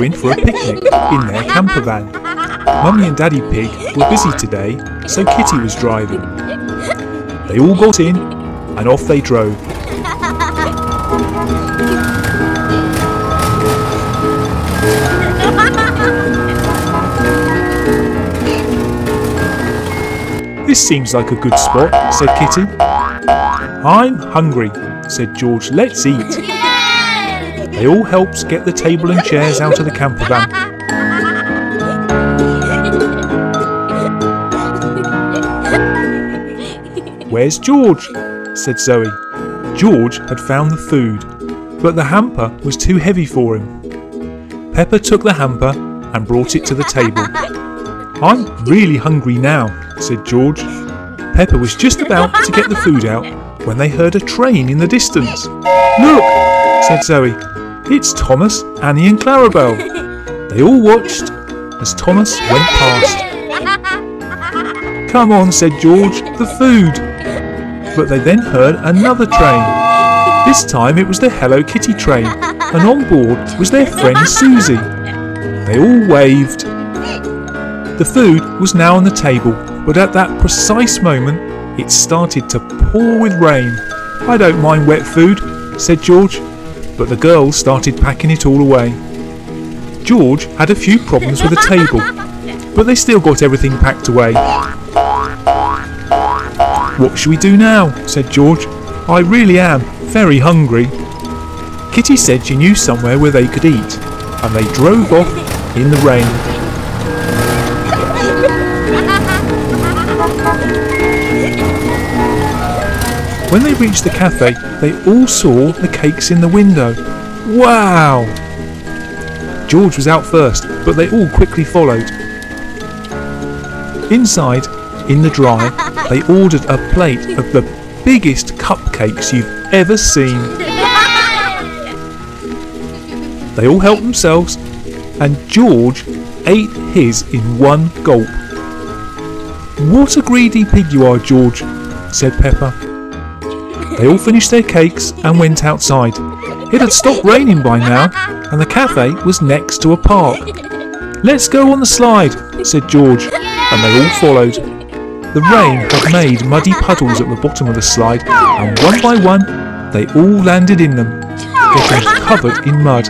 in for a picnic in their camper van. Mummy and Daddy Pig were busy today, so Kitty was driving. They all got in and off they drove. This seems like a good spot, said Kitty. I'm hungry, said George. Let's eat. They all helped get the table and chairs out of the camper van. Where's George? Said Zoe. George had found the food, but the hamper was too heavy for him. Peppa took the hamper and brought it to the table. I'm really hungry now, said George. Peppa was just about to get the food out when they heard a train in the distance. Look, said Zoe. It's Thomas, Annie and Clarabelle. They all watched as Thomas went past. Come on, said George, the food. But they then heard another train. This time it was the Hello Kitty train, and on board was their friend Susie. They all waved. The food was now on the table, but at that precise moment it started to pour with rain. I don't mind wet food, said George. But the girls started packing it all away. George had a few problems with the table, but they still got everything packed away. What shall we do now? Said George. I really am very hungry. Kitty said she knew somewhere where they could eat, and they drove off in the rain. When they reached the cafe, they all saw the cakes in the window. Wow! George was out first, but they all quickly followed. Inside, in the dry, they ordered a plate of the biggest cupcakes you've ever seen. They all helped themselves, and George ate his in one gulp. What a greedy pig you are, George, said Peppa. They all finished their cakes and went outside. It had stopped raining by now, and the cafe was next to a park. Let's go on the slide, said George, and they all followed. The rain had made muddy puddles at the bottom of the slide, and one by one they all landed in them, getting covered in mud.